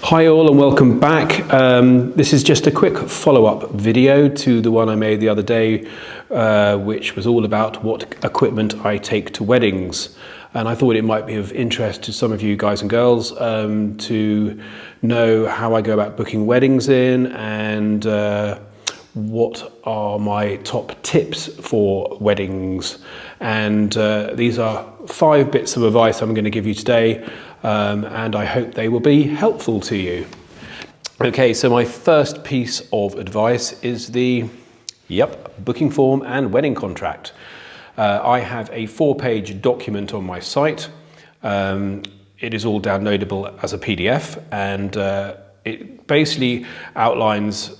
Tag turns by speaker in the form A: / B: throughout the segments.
A: Hi all and welcome back. This is just a quick follow-up video to the one I made the other day, which was all about what equipment I take to weddings. And I thought it might be of interest to some of you guys and girls to know how I go about booking weddings in and what are my top tips for weddings. And these are 5 bits of advice I'm going to give you today, and I hope they will be helpful to you. Okay, so my first piece of advice is the booking form and wedding contract. I have a 4-page document on my site. It is all downloadable as a PDF, and it basically outlines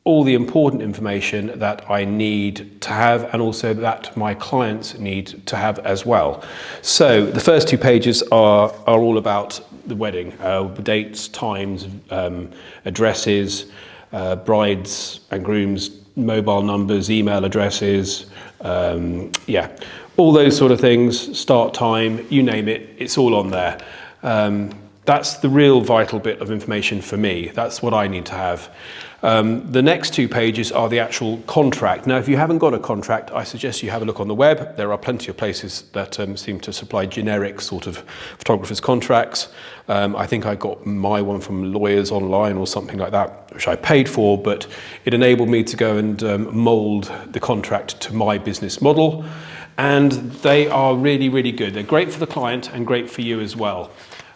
A: all the important information that I need to have and also that my clients need to have as well. So the first 2 pages are all about the wedding, dates, times, addresses, brides and grooms, mobile numbers, email addresses, all those sort of things, start time, you name it, it's all on there. That's the real vital bit of information for me. That's what I need to have. The next 2 pages are the actual contract. Now, if you haven't got a contract, I suggest you have a look on the web. There are plenty of places that seem to supply generic sort of photographer's contracts. I think I got my one from Lawyers Online or something like that, which I paid for, but it enabled me to go and mold the contract to my business model. And they are really, really good. They're great for the client and great for you as well.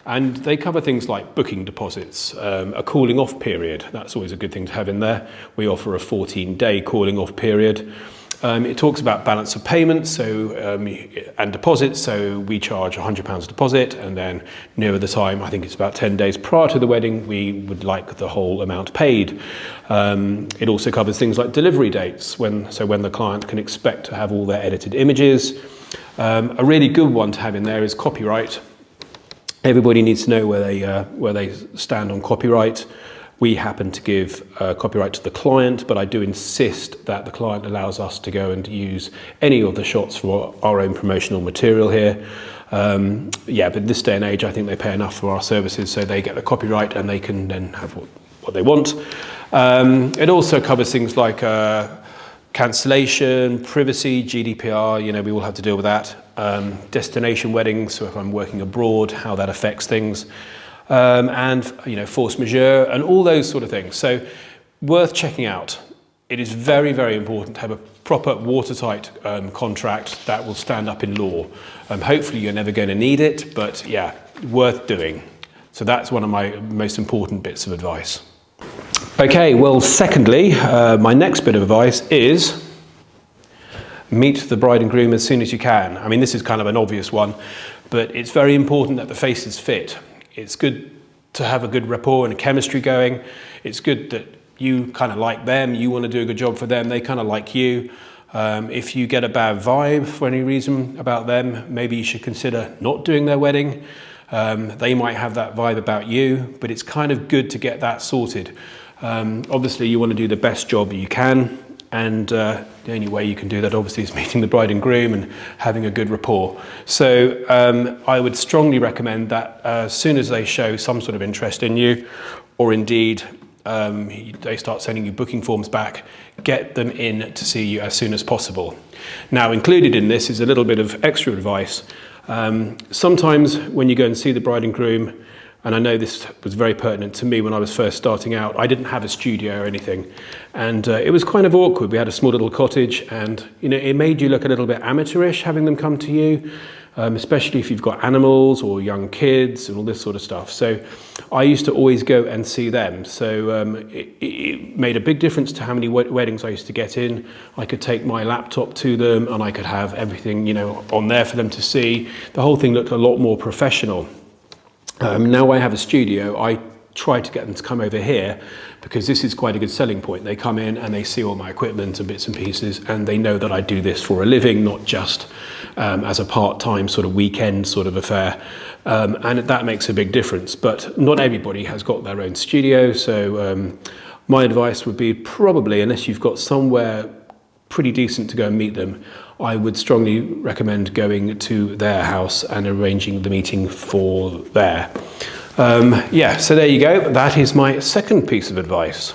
A: And they cover things like booking deposits, a cooling off period. That's always a good thing to have in there. We offer a 14-day cooling off period. It talks about balance of payments and deposits. So we charge £100 deposit, and then nearer the time, I think it's about 10 days prior to the wedding, we would like the whole amount paid. It also covers things like delivery dates, when the client can expect to have all their edited images. A really good one to have in there is copyright. Everybody needs to know where they stand on copyright. We happen to give copyright to the client, but I do insist that the client allows us to go and use any of the shots for our own promotional material here. But this day and age, I think they pay enough for our services, so they get the copyright and they can then have what they want. It also covers things like cancellation, privacy, GDPR, we will have to deal with that. Destination weddings, so if I'm working abroad, how that affects things. And force majeure and all those sort of things. So worth checking out. It is very, very important to have a proper watertight contract that will stand up in law. Hopefully you're never going to need it, but yeah, worth doing. So that's one of my most important bits of advice. Okay, well, secondly, my next bit of advice is meet the bride and groom as soon as you can. I mean, this is kind of an obvious one, but it's very important that the faces fit. It's good to have a good rapport and a chemistry going. It's good that you kind of like them, you want to do a good job for them, they kind of like you. If you get a bad vibe for any reason about them, maybe you should consider not doing their wedding. They might have that vibe about you, but it's kind of good to get that sorted. Obviously you want to do the best job you can, and the only way you can do that obviously is meeting the bride and groom and having a good rapport. So I would strongly recommend that as soon as they show some sort of interest in you, or indeed they start sending you booking forms back, get them in to see you as soon as possible. Now, included in this is a little bit of extra advice. Sometimes when you go and see the bride and groom, and I know this was very pertinent to me when I was first starting out, I didn't have a studio or anything. And it was kind of awkward. We had a small little cottage, and it made you look a little bit amateurish having them come to you, especially if you've got animals or young kids and all this sort of stuff. So I used to always go and see them. So it made a big difference to how many weddings I used to get in. I could take my laptop to them and I could have everything, on there for them to see. The whole thing looked a lot more professional. Now I have a studio, I try to get them to come over here because this is quite a good selling point. They come in and they see all my equipment and bits and pieces, and they know that I do this for a living, not just as a part-time sort of weekend sort of affair. And that makes a big difference, but not everybody has got their own studio. So my advice would be probably, unless you've got somewhere pretty decent to go and meet them, I would strongly recommend going to their house and arranging the meeting for there. Yeah, so there you go. That is my second piece of advice.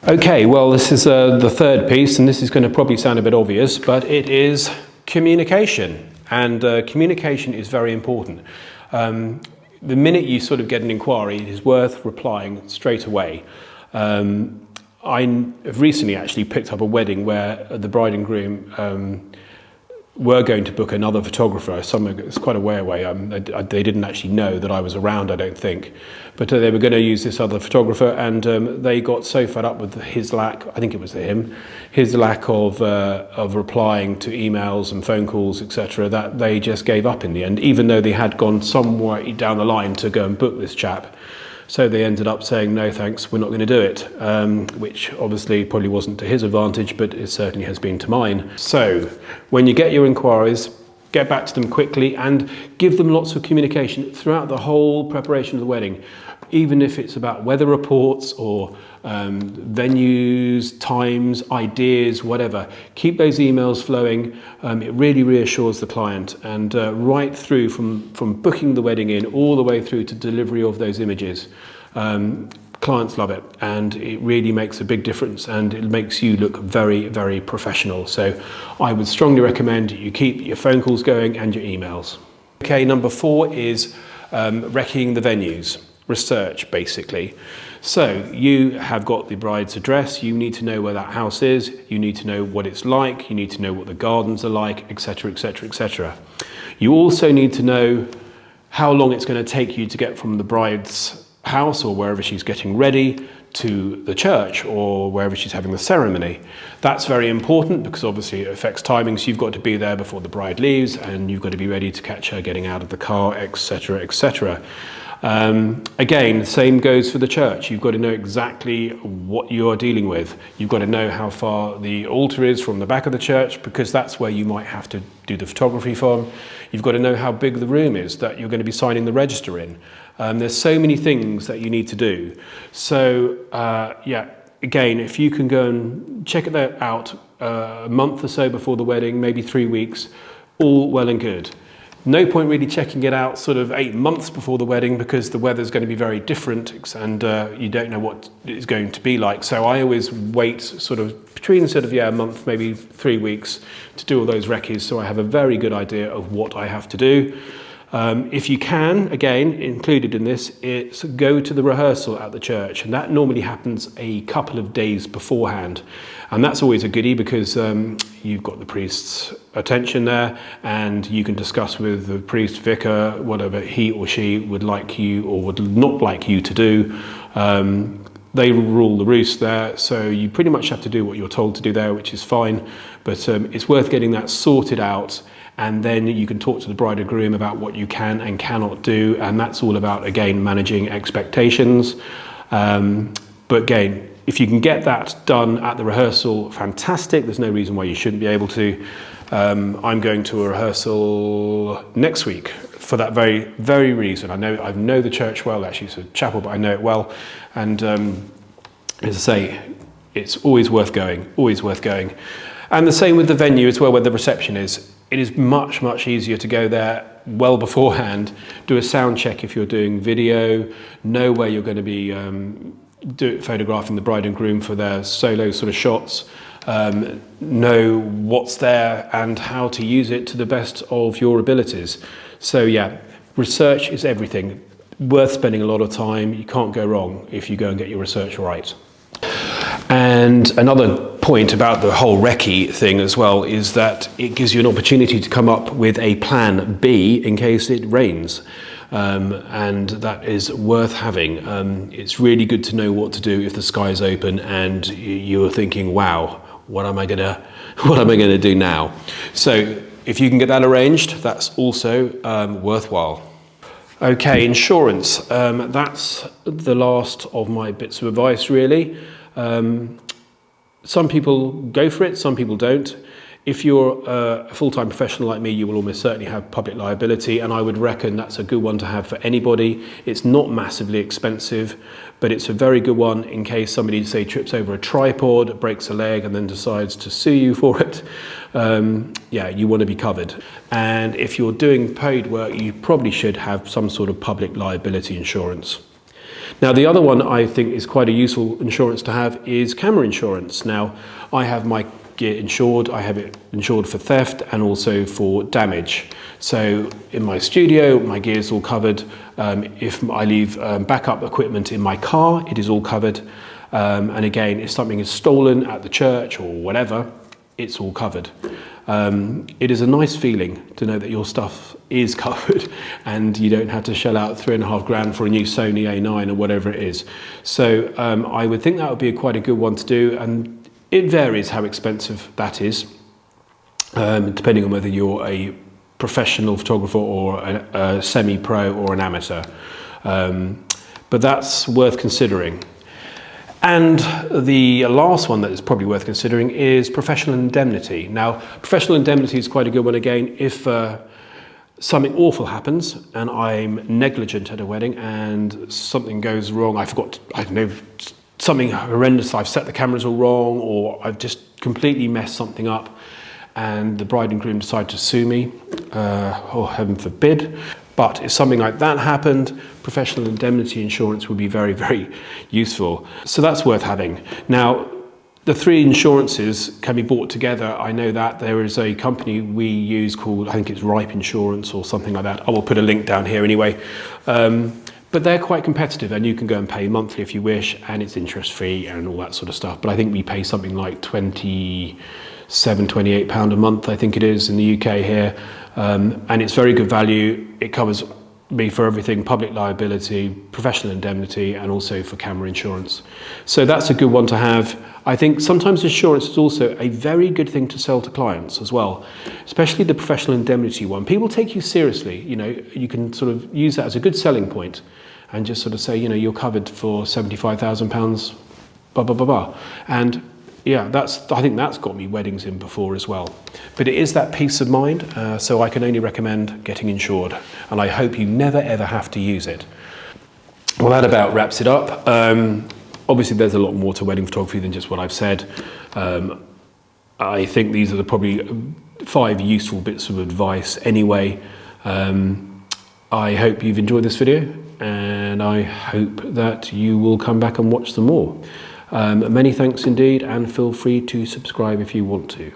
A: Okay, well, this is the third piece, and this is going to probably sound a bit obvious, but it is communication. And communication is very important. The minute you sort of get an inquiry, it is worth replying straight away. I have recently actually picked up a wedding where the bride and groom were going to book another photographer. It's quite a way away. They didn't actually know that I was around, I don't think. But they were going to use this other photographer, and they got so fed up with his lack, I think it was him, his lack of replying to emails and phone calls, etc., that they just gave up in the end, even though they had gone some way down the line to go and book this chap. So they ended up saying, no thanks, we're not going to do it, which obviously probably wasn't to his advantage, but it certainly has been to mine. So when you get your inquiries, get back to them quickly and give them lots of communication throughout the whole preparation of the wedding, even if it's about weather reports or venues, times, ideas, whatever. Keep those emails flowing. It really reassures the client, and right through from booking the wedding in all the way through to delivery of those images. Clients love it, and it really makes a big difference, and it makes you look very, very professional. So I would strongly recommend you keep your phone calls going and your emails. Okay, number 4 is recceing the venues. Research, basically. So you have got the bride's address, you need to know where that house is, you need to know what it's like, you need to know what the gardens are like, etc., etc., etc. You also need to know how long it's going to take you to get from the bride's house or wherever she's getting ready to the church or wherever she's having the ceremony. That's very important because obviously it affects timings. You've got to be there before the bride leaves, and you've got to be ready to catch her getting out of the car, etc., etc. Again, the same goes for the church. You've got to know exactly what you are dealing with. You've got to know how far the altar is from the back of the church, because that's where you might have to do the photography from. You've got to know how big the room is that you're going to be signing the register in. There's so many things that you need to do. So yeah, again, if you can go and check it out a month or so before the wedding, maybe 3 weeks, all well and good. No point really checking it out sort of 8 months before the wedding, because the weather's going to be very different, and you don't know what it's going to be like. So I always wait sort of between sort of, yeah, a month, maybe 3 weeks to do all those recce's, so I have a very good idea of what I have to do. If you can, again, included in this, it's go to the rehearsal at the church, and that normally happens a couple of days beforehand. And that's always a goodie, because you've got the priest's attention there, and you can discuss with the priest, vicar, whatever he or she would like you or would not like you to do. They rule the roost there, so you pretty much have to do what you're told to do there, which is fine. But it's worth getting that sorted out, and then you can talk to the bride and groom about what you can and cannot do, and that's all about, again, managing expectations. But again, if you can get that done at the rehearsal, fantastic. There's no reason why you shouldn't be able to. I'm going to a rehearsal next week for that very, very reason. I know the church well, actually. It's a chapel, but I know it well. And as I say, it's always worth going, always worth going. And the same with the venue as well, where the reception is. It is much, much easier to go there well beforehand, do a sound check if you're doing video, know where you're going to be photographing the bride and groom for their solo sort of shots, know what's there and how to use it to the best of your abilities. So yeah, research is everything. Worth spending a lot of time. You can't go wrong if you go and get your research right. And another point about the whole recce thing as well is that it gives you an opportunity to come up with a plan B in case it rains. And that is worth having. It's really good to know what to do if the sky is open and you're thinking, wow, what am I gonna do now? So if you can get that arranged, that's also worthwhile. Okay, insurance. That's the last of my bits of advice, really. Some people go for it, some people don't. If you're a full-time professional like me, you will almost certainly have public liability, and I would reckon that's a good one to have for anybody. It's not massively expensive, but it's a very good one in case somebody, say, trips over a tripod, breaks a leg, and then decides to sue you for it. Yeah, you want to be covered. And if you're doing paid work, you probably should have some sort of public liability insurance. Now, the other one I think is quite a useful insurance to have is camera insurance. Now, I have my gear insured. I have it insured for theft and also for damage. So in my studio, my gear is all covered. If I leave backup equipment in my car, it is all covered. And again, if something is stolen at the church or whatever, it's all covered. It is a nice feeling to know that your stuff is covered and you don't have to shell out $3.5 grand for a new Sony A9 or whatever it is. So I would think that would be quite a good one to do, and it varies how expensive that is, depending on whether you're a professional photographer or a semi-pro or an amateur. But that's worth considering. And the last one that is probably worth considering is professional indemnity. Now, professional indemnity is quite a good one again. If something awful happens and I'm negligent at a wedding and something goes wrong, I don't know, something horrendous, I've set the cameras all wrong, or I've just completely messed something up, and the bride and groom decide to sue me, oh heaven forbid. But if something like that happened, professional indemnity insurance would be very, very useful. So that's worth having. Now, the three insurances can be bought together. I know that there is a company we use called, I think it's Ripe Insurance or something like that. I will put a link down here anyway. But they're quite competitive, and you can go and pay monthly if you wish, and it's interest free and all that sort of stuff. But I think we pay something like £28 a month, I think it is, in the UK here. And it's very good value. It covers me for everything: public liability, professional indemnity, and also for camera insurance. So that's a good one to have. I think sometimes insurance is also a very good thing to sell to clients as well, especially the professional indemnity one. People take you seriously. You know, you can sort of use that as a good selling point and just sort of say, you know, you're covered for £75,000, blah, blah, blah, blah. And yeah, I think that's got me weddings in before as well. But it is that peace of mind, so I can only recommend getting insured, and I hope you never ever have to use it. Well, that about wraps it up. Obviously, there's a lot more to wedding photography than just what I've said. I think these are probably 5 useful bits of advice anyway. I hope you've enjoyed this video, and I hope that you will come back and watch some more. Many thanks indeed, and feel free to subscribe if you want to.